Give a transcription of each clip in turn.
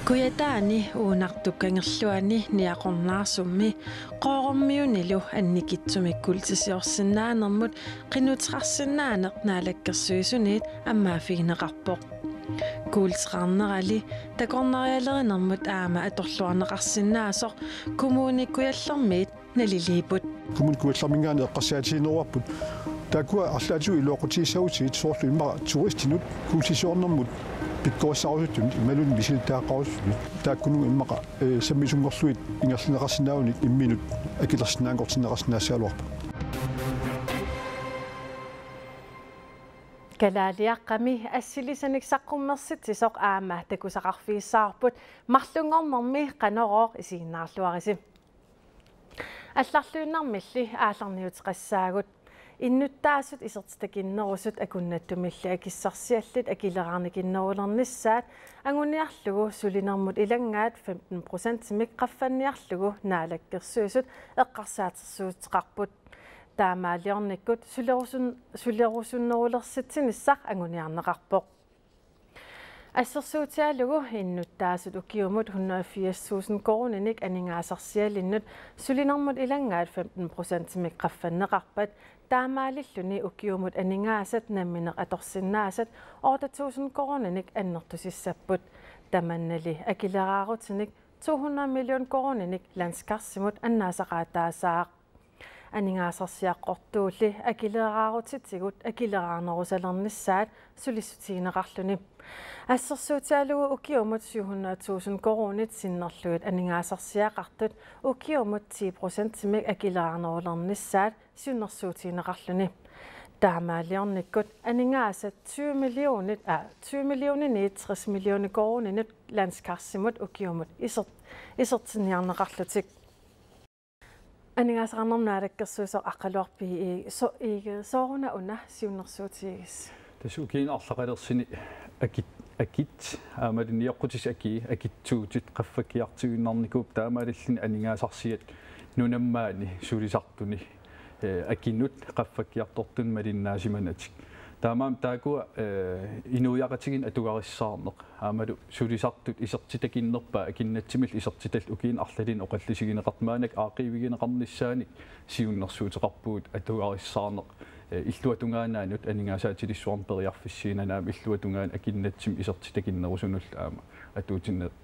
Kuyataani uunartukkangerluani niaqornaarsummi qoorummiunilu annikitsumikkultisiorsinnaanermut qinutrarsinnaaneq naalakkersuisuniit ammaafigineqarpoq kuultiqarnerali takornarialerinermut aama atorluarneqarsinnaasoq kumuunikkujallermiit naliliiput kumuunikkujallermingaani eqqarsaatiineruarput taakua арлаату илуоқутиисагутигит соорлу имма туристинут куусисуорнэрмут пиккоассаарусутун ималун мисилтааққаруссут тааккунуг иммақа саммисунгорлуит ингерлинеқарсинаагунит имминут акилерсинаангортинеқарсинаассаалуарпа Kalaliaqqami assilisaniksaqqummersitsisоq aama takusaqarfiissаарput marlungornermi qanorooq isiinnaarluarisim алларлуиннармилли аалларниутеқассаагут иннуттаасут исертитакиннерусут акуннаттумилли акиссарсиаллит акилераарникиннерулернissaат агуниарлугу сулинермут илангаат 15% симик qaffанниарлугу наалаккерсуусут эққарсаатерсуутеқарпут таамаалиорниккут сулерусуннерулерситсиниссақ агуниарнеқарпоқ ассерсуутиалугу иннуттаасут укиумут 180.000 корониник анингаасарсиалиннут сулинермут илангаат 15% симик qaffаннеқарпат таамаалиллуни укиумут анингаасат намминеқ аторсиннаасат 8.000 корониник аннертусиссаппут таманнали акилераарутиник 200 миллион корониник ланскарсимут аннаасақаатаасаақ анингаасарсиаққортуулли акилераарутитигут акилераарнерусалернissaат сулиссутигинеқарлуни ассерсуутиалугу укиумут 700.000 коронит синнерлугит анингаасарсиақартут укиумут 10% симик акилераарнерулернissaат сиуннерсуутигинеқарлуни таамаалиорниккут анингаасат 20 миллиони 60 миллиони коронинут ланскарсимут укиумут исертинниарнеқарлутик анингаасақарнернаалаккерсуусо аққалуарпи сооруна уна сиуннерсуутигис тасукиин арлақалерсини акит аамалиниоққутис акитсуутит qaffakkiartiguinnernikууp таамаалиллини анингаасарсиат нунаммаани сулисартуни акиннут qaffakkiartortun малиннаасиманатик таамаам таакуа инуяқатигин атугариссаарнеқ аамалу сулисартут исертитакиннерпа акиннатсимил исертитал укиин арлалин оқаллисигинеқартмаанак аақивигинеқарнissaаник сиуннерсуутеқарпуут атугариссаарнеқ иллуатунгаанаанут анингаасаатилиссуарн периарфиссиинанаам иллуатунгаан акиннатсим исертитакиннерусунул аама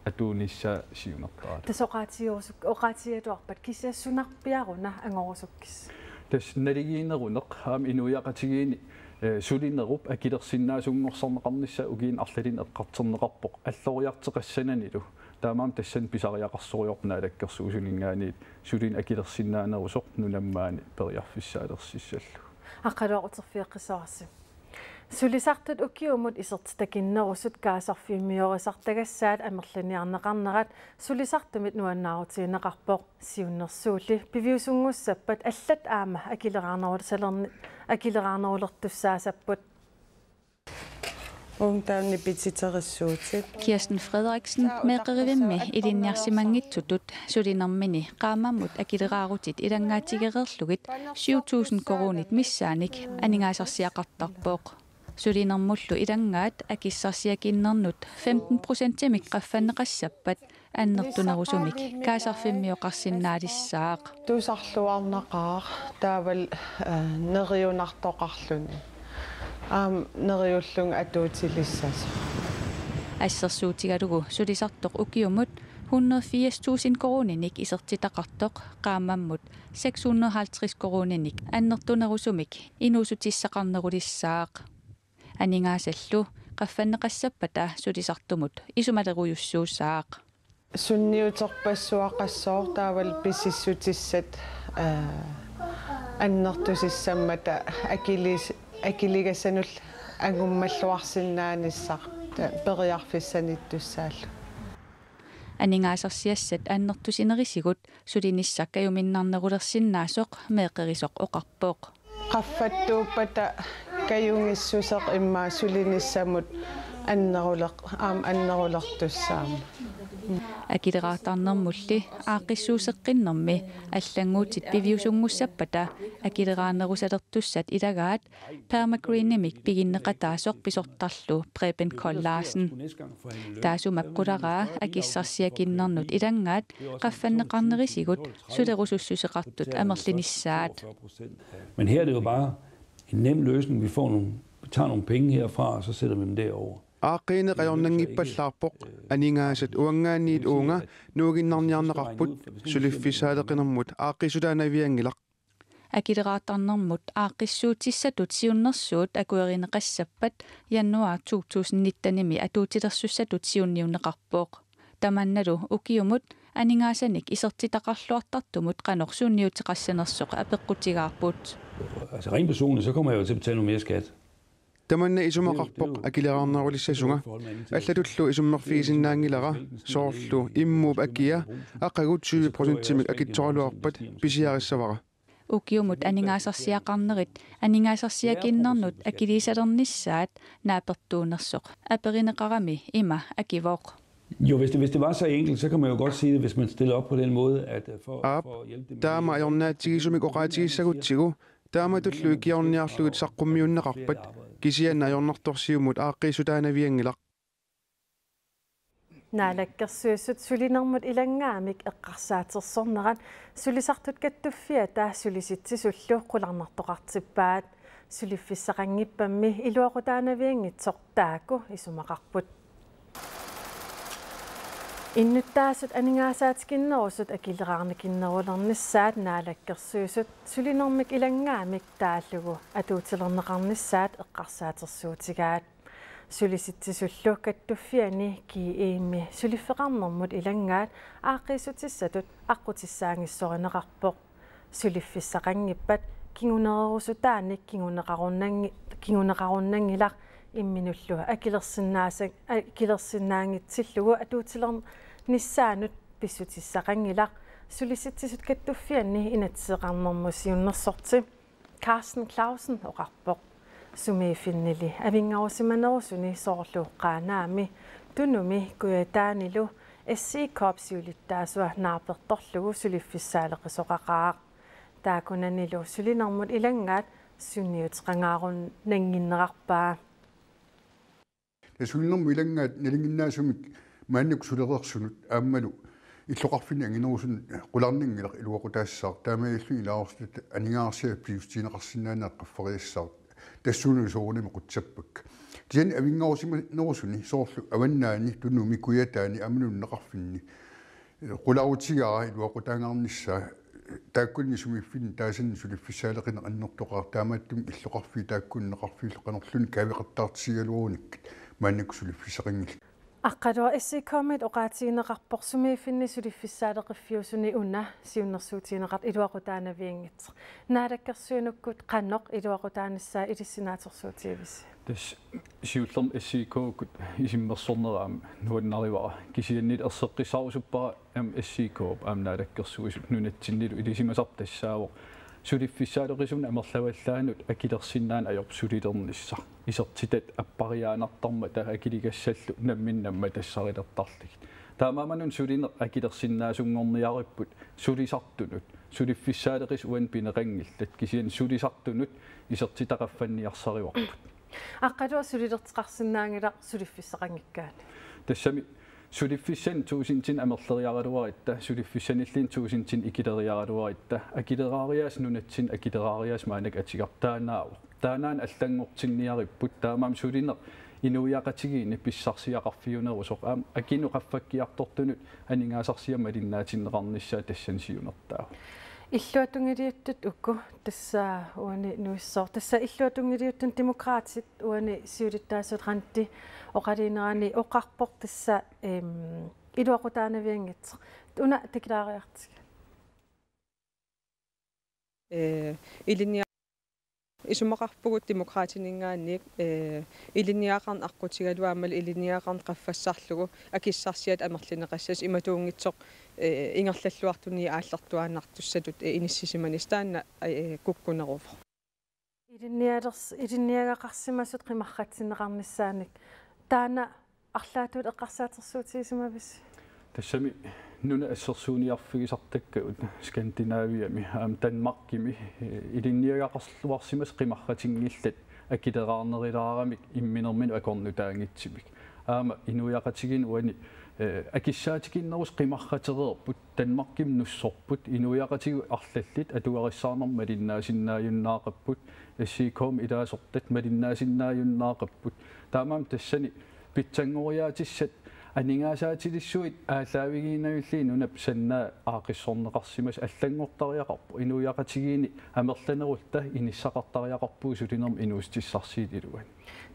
атуунissaa сиунертаа тасоқаатиорсук оқаатиатуарпат кисаассунарпиаруна ангорусуккис тас налигиинерунеқ аама инуяқатигиини сулинеруп акилерсиннаасунгорсарнеқарнissaа угиин арлалин эққартернеқарпоқ аллориартеқассананилу таамаам тассан писариақарсориорнаалаккерсуусунингаанит сулин акилерсиннаанерусоқ нунаммаани периарфиссаалерсиссаллу аққалуақутерфиэққисаарси сулисартут укиумут исертитакиннерусут каасарфиммиорисартагасsaат амерланиарнеқарнерат сулисартумит нуаннаарутигинеқарпоқ сиуннерсуулли пивиусунгуссаппат аллат аама акилераарнерулертуссаасаппут Ungdomne bititerissuutit Kirsten Frederiksen meqerivimmi ilinniarsimangitsutut sulinermini qaamammut akilerarutit ilangaatigererlugit 7.000 koronit missaanik aningaasarsiaqartarpooq sulinermullu ilangaat akissarsiakinnernut 15% miqqaffanneqassappat аннертунерусумик каасарфиммиоқарсиннаалиссаақ тусарлуарнақаа таавал нериунартоқарлуни нериуллунг атуутилиссас ассерсуутигалугу сулисартоқ укиумут 180.000 корониник исертитақартоқ qaammammut 650 корониник аннертунерусумик инуусутиссақарнерулиссаақ анингаасаллу qaffannеқассаппата сулисартумут исумалеруйуссуусаақ сунниутерпассуақассоор таавал писиссутиссат аннертусиссаммата акилигасанул ангуммаллуарсиннааниссақ периарфиссаниттуссааллу анингаасарсиассат аннертусинерисигут сулиниссаккаюминнарнерулерсиннаасоқ меэққерисоқ оқарпооқ qaffattuuppata kajungissuseq imma sulinissamut annerulертусsaama акилераатаарнэрмулли ааққиссуусеққиннэрми аллангуутит пивиусунгуссаппата акилерааnerусалертуссат илагаат пермакринемик пигиннеқатаасоқ писортарлу Preben Kold Larsen таасумапқулараа акиссарсиакиннэрнут илангаат qaffannеқарнерисигут сулерусуссусеқартут амерлиниссаат. Men her er det jo bare en nem løsning. Vi tager nogle penge herfra, og så sætter vi dem derover. Aaqine qayornangippallаарpoq aningaasat uangaaniit uunga nuuginnarniarneqarput suliffisaaleqinermut aaqisulaanaviangilaq акилераатаарнэрмут ааққиссуутиссатут сиуннэрсуут акуеринеқассаппат януар 2019-ми атуутилерсуссатут сиунниуннеқарпооқ таманналу укиумут анингаасаник исертитақарлуартартумут қанор суунниутеқассанерсоқ апеққутигаарпут. Altså rent personligt, så kommer jeg jo til at betale noget mere skat. tamanna isumaqarpoq akileraarnerulissasuga allatullu isummerfiisinnaangilera soorlu immuup akia aqagut 20%-timik akitsoraluarpat pisiarissavara ukiumut aningaasarsiaqarnerit aningaasarsiakinnernet akiliisalernissaat naapertuunersoq aperineqarami ima akivoq. Jo, hvis det var så enkelt, så kan man jo godt sige det, hvis man stiller op på den måde, at for at hjælpe dem. Taama ajornaatigisumik oqaatigissagutsigu taama tullu ikiorniarlugut saqqummiunneqarpat kisianna ajornartorsiumut aaqqisutaanaviangilaq naalakkersuusut sulinermut ilangaamik eqqarsaatersorneran sulisartut kattuffia taa sulisittisullu qularnartoqartippaat suliffissaqangippammi iluaqutaanaviangitsoq taaku isumaqarput иннуттаасут анингаасаатикиннерусут акилераарникиннеруlernissaat naalakkersuusut sulinermik ilangaamik тааллугу атуутилернеқарnissaat эққарсаатерсуутигаат сулиситсисуллу каттуффиани киимми сулиффеқарнэрмут илангаат ааққиссутиссатут аққутиссаангиссоринеқарпоқ сулиффиссақангиппат кингунерерусутааник кингунеқаруннангилар имминуллуа акилерсиннаангитсиллугу атуутилернissaанут писсутиссақангилар сулиситсисут каттуффианни инатсеқарнэрмусиуннерсорти Carsten Clausen оқарпоқ сумиифиннили авингаарусиманерусуни соорлуоққаанаами тунуми куятаанилу SC Corps-сиулиттаасуа наарперторлугу сулиффиссаалеқисоқақаа таакунанилу сулинермут илангаат сунниутеқангаарун нангиннеқарпаа сулинерму илангаат налингиннаасумик мааннук сулерерсунут ааммалу иллоқарфини ангинерусун қуларнингилақ илуақутаассаар таамаиллу илаарстут анingаарсиа пиустинеқарсинаанаа қаффариассаар тассууну соорними қутсаппак тиан авингаарусиманерусуни соорлу аваннаани туннуми куятаани амнуннеқарфинни қуларутигара илуақутаангаарнissaа тааккунни сумиффин таасанни сулиффисаалеқина аннертоқар таамааттум иллоқарфи тааккуннеқарфииллоқанерлүни кавеқартаартигалууник мааннук сулиффисақингил аққалуа иссикомит оqaatigineqarporsumiiffinni suliffissaalеқиффиусуни уна сиуннэрсуутигинеқарт илуақутаанавиангит наалаккерсуинуккут қанноқ илуақутаанассаа илиссинааторсуутигивис тас сиуллерм иссикоокут исиммерсорнераам нуаннаривара кисианнит ерсеққисаарусуппара ам иссикооп аамнаалаккерсуисут нунатсиннилу илисимасартассаавоқ сулиффиссаалеқисун амерлаваллаанут акилерсиннаан аёрп сулилернisса исертитат аппариаанартарма таа акилигассаллу намминнамма тассарилертарлик таамааманун сулинер акилерсиннаасунгорниариппут сулисартунут сулиффиссаалеқис уан пинеқангиллат кисиан сулисартунут исертитақаффанниарсариварпут аққалуа сулилертеқарсинаангила сулиффиссақангиккаат тассами сулиффиссан туусинтин амерлериаралуаритта сулиффиссаниллин туусинтин икилериаралуаритта акилераариас нунатсин акилераариас маанак атигартаанаав таанаан аллангортинниариппут таамаам сулинер инуиақатигиини писсарсиақарфиунерусоқ аам акину қаффаккиартортунут анингаасарсиама линнаатиннеқарнissaа тассан сиунертаа иллуатунгилиуттут укку тассаа уани нуиссоор тасса иллуатунгилиуттун демократит уани сиулиттаасут ранти оқалинерани оқарпор тасса илуақутаанавиангит уна теклаариартик илиниа исумақарпугут демократинингаанник илиниаақарн аққутигалуаамал илиниаақарн қаффассарлугу акиссарсиат амерлинеқассас иматуунгитсоқ ингерллаллуартуни ааллартуаанартуссатут иниссисиманис таанна куккунеруф илиниагақарсимасут қимарратсинеқарнissaаник таана арлаатуут эққарсаатерсуутигисимавис тассами нуна ассерсууниарфигисартаккаут скандинавиами Данмаркими илинниагақарлуарсимас қимарратингиллат акилераарнерилаарамик имминермину акорнутаангитсимик аама инуяқатигин уани акиссаатикиннерус қимарратерерпут Данмарким нуссорпут инуяқатигу арлаллит атуариссаарнерма линнаасиннааюннаақаппут ассиикоом илаасортат малиннаасиннааюннаақаппут таамаам тассани питсангориаатиссат анингаасаатилиссуит аалаавигиинаюлли нунап саннаа аақиссорнеқарсимас аллангортариақарпу инуяқатигиини амерланерулта иниссақартариақарпуу сулинерм инуустиссарсиит илуан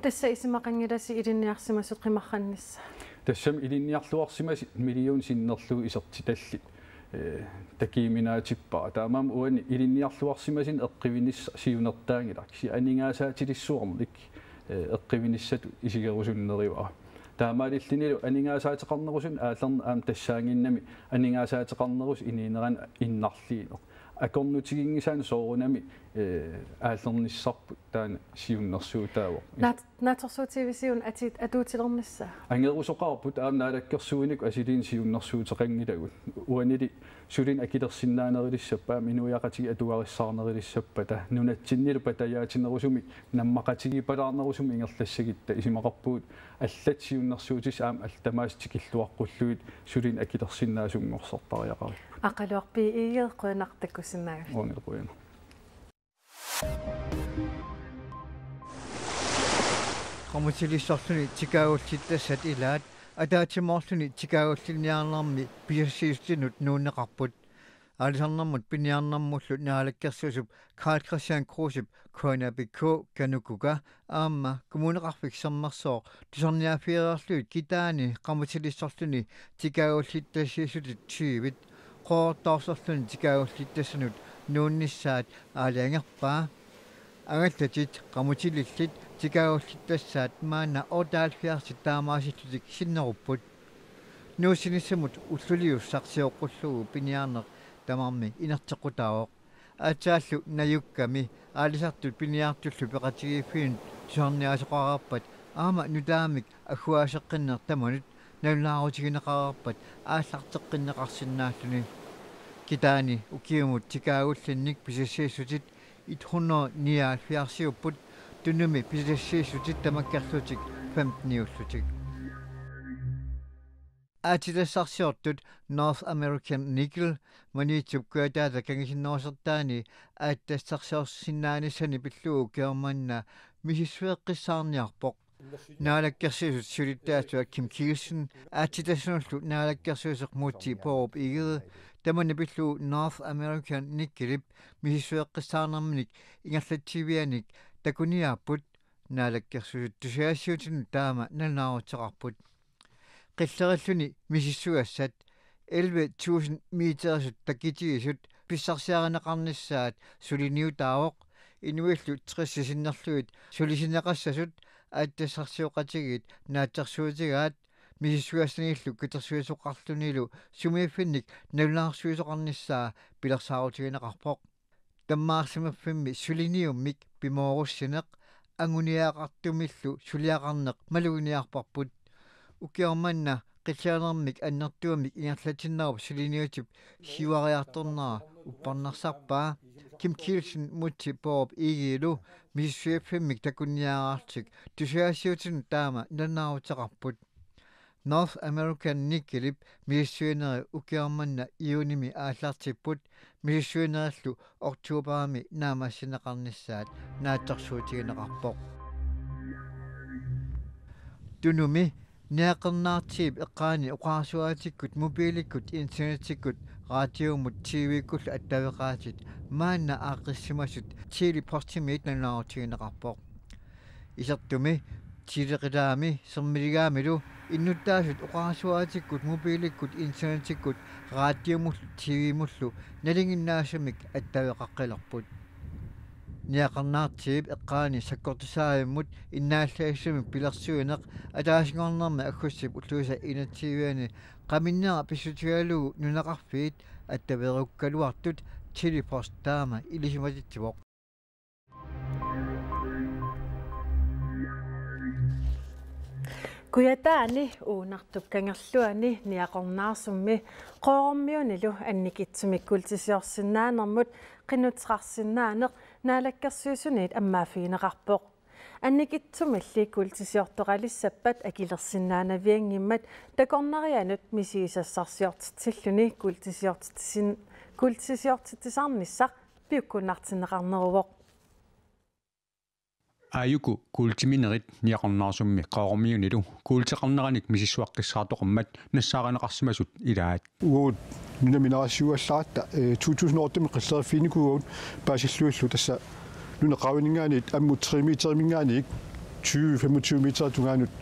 тасса исимақангиласи илинниарсимасут қимарраннисса тассам илинниарлуарсимаси миллион синнерлуу исертиталлит такииминаатиппаа таамаам уани илинниарлуарсимасин эққивинисса сиунертаангилак си анингаасаатилиссуарник эққивиниссату исигерусуннериуа таамаалиллинилу анингаасаатеқарнерусун ааллерна аам тассаангиннами анингаасаатеқарнерус иниинеран иннарлиинер акорнутигингисаан соорунами ааллерниссарпут таана сиуннэрсуутаава наторсуутивисиун атит атуутилернisса ангерусоқарпут аам наалаккерсуиник асилиин сиуннэрсуутеқангилагут уанили сулин акилерсиннаанерилиссаппаа минуяқатиги атуариссаарнерилиссаппата нунатсиннилу патаяатинерусуми наммақатиги палаарнерусуми ингерлассагитта исимақарпуут аллат сиуннэрсуутис аам алтамаастикиллуаққуллуит сулин акилерсиннаасунгорсартариақари ақалуарпи иигеэққуинартаккусиннаага оонерпуяна qamutilissorluni tikaagullittasat ilaat ataatimoorluni tikaagulliniarnermi piassiistinut nuunneqarput alisarnermut piniarnermullu naalakkersusup Carl Christian Krusip Koinabiko kanukuga aamma kommuneqarfik sermersoor tisorniafiererluit kitaani qamutilissorluni tikaagullittasisutit siivit qoortorsorluni tikaagullittassanut nuunnissaat aaliangerpaa ангаллатит qamutилиллит тикаагуллиттассаат маана ордаалфиарсит таамаасиллутик синнеруппут нуусиниссамут уллулиуссарсиоққуллугу пиниарнеқ тамарми инертеқутаавоқ аатааллу наюкками аалисартут пиниартуллу пеқатигииффиин тисорниаасоқарарпат аама нутаамик аггуаасеққиннер таманут налунаарутигинеқарарпат ааллартеққиннеқарсинааллуни китаани укиумут тикаагуллинник писассииссутит 179 tunumi pisassiisutit tamakkerlutik 15 Aatilassarsiortut North American Nickel maniitsukkuataata kangisinnoorsertaani aattassarsiorsinnaanissani pillugu keermanna misissueqqissaarniarpoq naalakkersiisut sulittaatuak Kim Kielsen aatilassunullu naalakkersiiseq muutti poorup igede tamani pillu North American Nickelip misissueqqissaarnerminik ingerlatsivianik takuniapput naalakkersuut tusiassiutinu taama nalnaaruteqarput qillerilluni misissugassat 11,000 metersut takitigisut pissarsiarinaqarnissaat suliniutaavoq inuillu 60 sinnerluit sulisinneqassasut aattassarsiuqatigit naatsersuutigaat misissugassanillu kitersuisoqarlunilu sumiiffinnik nalunаарsuisoqarnissaa pilersaarutigинеqarpoq таммаарсимаффимми сулиниуммик пимооруссинеқ ангуниаақартумиллу сулиақарнеқ малугиниарпарпут укиорманна qillaanermik annertuamik ingerlatsinnarup suliniutip hiuariartornera upparnarsarpaa Kim Kielsen mutti poorup igiilu misissuiffimik takunniaaraartik tusiassiutinu taama nannaaruteqarput North American Nickelip misissuineri ukiormanna iunimi aallartipput misissuinerillu oktuuparami naamassineqarnissaat naattorsuutigineqarpoq tunumi niaqernaartiip eqqaani oqaarsuaatikkut mobiilikkut internetikkut raatiumut tv-kullu attaveqaatit maanna aaqissimasut tiili portimiit nannaaruutigineqarpoq isertumi tiileqilaami sermiligaamilu innuttaasut oqaarsuaatikkut mobiilikkut internetikkut raatiumullu tv-mullu nalinginnaasumik attaveqaqqilerput niaqernaartiip eqqaani sakkortusaavimmut innaallaissumik pilersuineq ataasingornerma aggussip ulluusa inativiani qaminnera pissutigalugu nunaqarfiit attaverukkaluartut telepost taama ilisimatittivoq Kuyataani uunartup kangerluani niaqornaarsummi qoormiunilu annikitsumikkultisiorsinnaanermut qinutsqarsinnaaneq naalakkersuusunit ammaafiineqarpoq annikitsumilli kultisiortoqalissappat akilersinnaanaviangimmat takornarianut misiisassarsiortitsilluni kultisiortitisarnissaq piukkunnartineqarneruvoq Ayuku kultiminerit niaqornaarsummi qaormiunilu kuulteqarneranik misissuaqqissaartoqammat nassaaranеqарсимасут илаат уут номинарасиуаллаарта 2008 qillerfiinikuugut paasillуиллу тасса нунеqaавинингаанит аммут 3 метермингааник 20-25 метер тунгаанут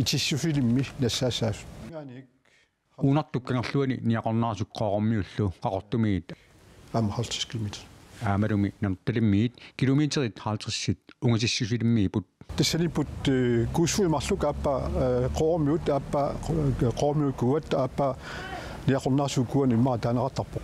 итиссуфилимми нассаассаасут уунартук кангерлуани ниақорнаарсук qaormiullu qaqortumiit ам 50 км аамалуми нарталиммиит километрит 50-сит унгасиссусилиммиипут тассалипут куусфуимарлук ааппа qoormiut ааппа qoormiukkuat ааппа ниақорнаарсуккуани имма таанеқартарпо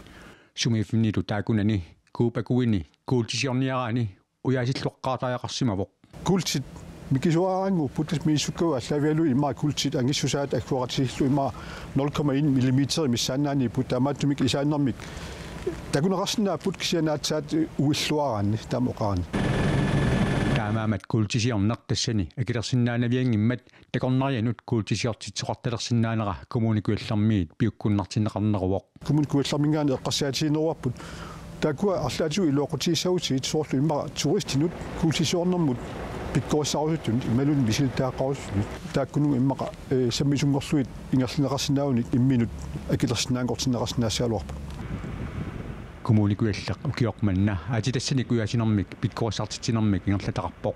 сумифнилу таакунани куупакуини куултисиорниараани уяасиллоққаатааяқарсимавоқ култит микисуарангу путас мисуккуа аллавиалу имма култит ангиссусаат аккуаратсиллу имма 0,1 мм миссаанаани путаамааттумик исааннэрмик такунеқарсинаа пут кисианаатсаат уиллуараанни таамоқарани таамаамат куултисиорнер тассани акилерсиннаанавиангиммат такорнарианут куултисиортитсоқарталерсиннаанера коммуникуаллармиит пиуккуннартинеқарнеруоқ коммуникуаллармингаани эққассаатиинеруарпут такуа арлаатигу илуоқутиисагутигит соорлу иммара туристинут куултисиорнэрмут пиккориссаарусуттун ималун висилтаақарусунут тааккунуг иммақа саммисунгорлуит ингерлинеқарсинаагуник имминут акилерсинаангортинеқарсинаасаалуарпут коммуникуаллақ укиоқманна атитассани куясинэрмик пиккориссартитсинэрмик ингерлатақарпоқ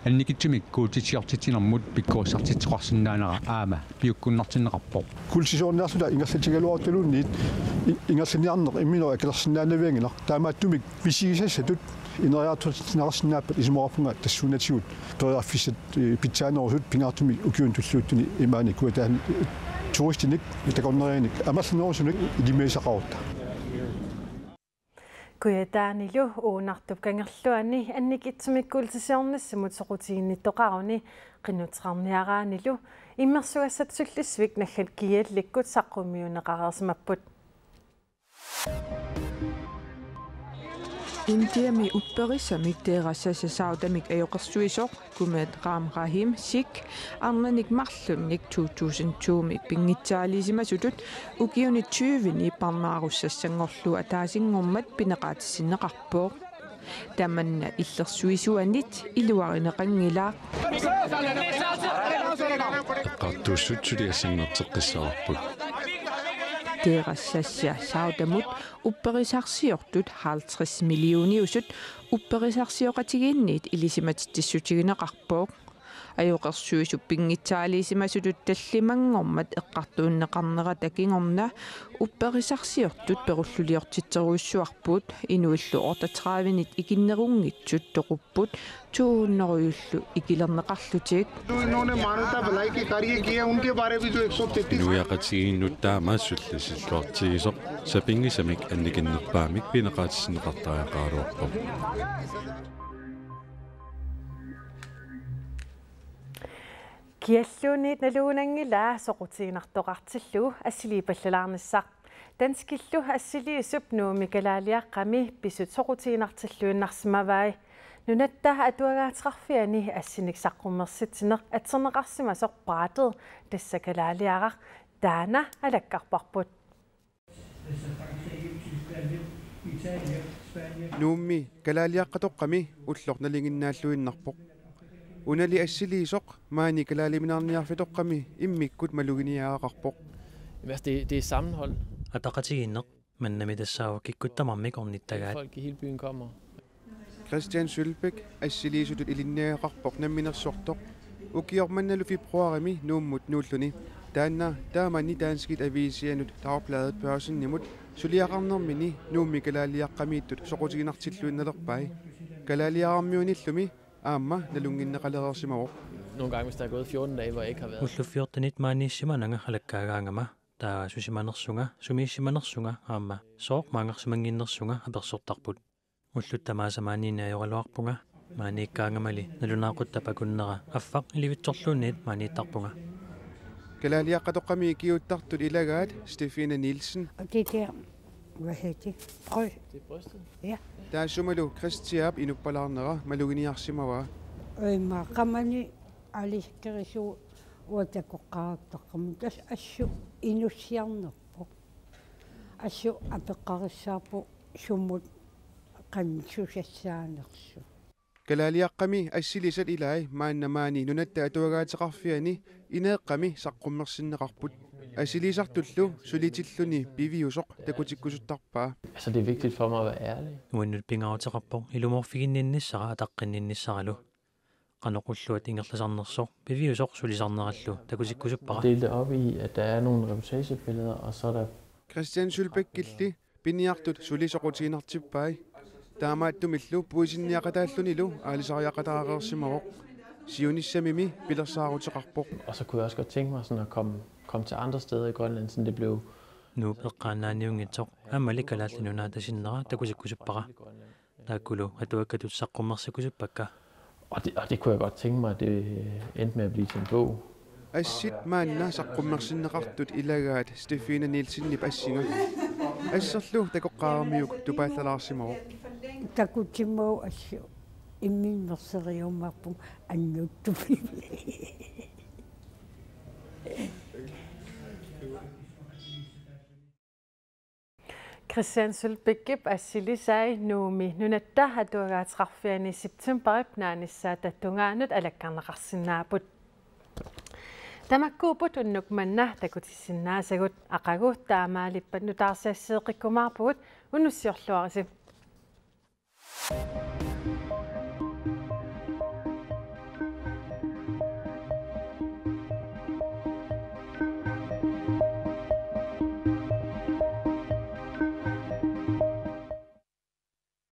анникитсумик куултисиортитсинэрмут пиккориссартитсоқарсинаанера аама пиуккуннартинеқарпоқ куултисиорниарсула ингерлатигалуартулуунниит ингерлиниарнеқ имминера акилерсинаанавиангинар таамааттумик висигисассатут инериартутинеқарсинааппат исумоқарпунга тассуунатигут периарфисат питсаанерусут пингаартумик укиун туллуuttuni имаани куатаани туристиник такорнерианик амерлинерусуник илимеисақарутта Kuyataanillu uunartup kangerluani annikitsumikkultisiornissamut soqutiinnittоqaruni qinnutqarniaraanillu immersuassatsullissvik nallat kiallikkut saqqummiuneqarersimapput Indiami upperissamik teerassasasautamik ajoqersuisoq kumat Ram Rahim Sik arnanik marlunnik 2020 pingitsaaliisimasutut ukiuni 20ni parnaarussassanngorlu ataasingormat pineqaatissinneqarpooq tamanna illersuisuanit iluarineqanngilaa qaattuussutsuliassangnerteqqissararput teerassassia sautamut upperisarsiortut 50 millioniusut upperisarsioqatigiinniit ilisimatitissutigineqarpooq ajoqersuisu pingitsaaliisimasutut tallimangormat eqqartuunneqarnera takingorna upperisarsiortut perulluliortitseruissuarpuut inuillu ortatravинит ikinnerungitsut toqupput tuunneruyullu ikilerneqarlutik इन्होंने मानवता भलाई के कार्य किए उनके बारे में जो 133 नुयाqatigiinnut taamaassullasillortigisoq sapingisamik annikinnerpaamik pineqaatissinneqartariaqaaluarpoq Kialluunniit naluunangilaa soqutiinartoqartillu assiliipallalaarnissaq Danskillu assiliisup nuumikalaaliaqqami pisut soqutiinartilluunnarsimavai nunatta atuagaatiqarfiani assiniksaqqumersitsineq atserneqarsimasoq praatet tassakalaaliaraq taana alakkarparput nuummi kalaaliaqqatoqqami ullornalinginnaalluinnarpoq unali assiliisoq maani kalaaliminarniarfitoqqami immikkut maluginiaaqarpoq det er sammenhold. Ataqatiginneq mannamitassaavukikkuttamarmik ornittagaat. Folk i hele byen kommer. Christian Sølbæk assiliisutut ilinniaqarpoq namminersortoq ukiormannalu februarimi nuummut nuulluni taanna taamani taanskit avisianut taorpladet pørsinnimut suliaqarnermini nuummi kalaaliaqqamiittut soqutiginartilluinnalerpai kalaaliaqarmiunillumi aamma nalunginneqalerersimaroq Nogle gange, hvis der er gået 14 dage, hvor jeg ikke har været. Ullufiortanit maaniissimananga halakkaagaangama taa susimanersunga sumiissimanersunga aamma sooq maangersimanginnersunga apersortarput ulluttamaasamaaniina ajoraluarpunga maaniikkaangamali nalunaaqutta pakunnera affaq ilivitsorluunniit maaniittarpunga Kalaliaqqatoqqami kiuttartut ilagaat Stefine Nielsen. Det der, hvad hedder det? Brød. Det er brystet? Ja. Taassumalu Christiab inuppalaarnera maluginiarsimawa. Maqamani aliskerisu uatakoqqaartaqqam tas assu inussiarnerpo. Assu apeqqarissaarpu summut qansussassaanersu. Kalaliaqqami assilisat ilai maannamaani nunatta atuagaatiqarfiani ineeqqami saqqummersinneqarput. Assilisartullu sulitilluni piviusoq takutikkusuttarpaa. Altså det er vigtigt for mig at være ærlig. Uannut pingautiqarpoq ilumorfiginnissara ataqqinnissaralu. Qanoqulluat ingerlasarnersoq piviusoq sulisarnerallu takutikkusuppara. Dele det op i at der er nogle reportagebilleder og så er der Christian Sylbæk gilti piniartut sulisoqutiinartippai. Taamaattumillu puisinniaqataallunilu aalisariaqataareersimaroq. Sionissami pilersaaruteqarpoq. Og så kunne jeg også godt tænke mig sådan at komme til andre steder i Grønland, så det blev nu peqqaannaaniungitsoq amalikalaallinuna tasinnera takusikkusuppara. Taakulu atuakkatutsaqqummersakusuppakka. Og det kunne jeg godt tænke mig, at det endte med at blive til en bog. Assit maanna saqqummersinneqartut ilagaat Stefine Nielsen nipassinga. Asserlu takoqqaarmiuk tupaallalarsimaroq. Takutimo assu imminnerseriummarpum annuttupi. Christian Sylbæk assilisai nuumi nunatta hatuagaatiqarfiani september naanissaatat tungaanut alakkarneqarsinnaaput. Tamakkuuput unnukmanna takutissinnaasagут aqaguut taamaalippat nutaarsiassiiqikkumaarpugut unnussiorluarisi.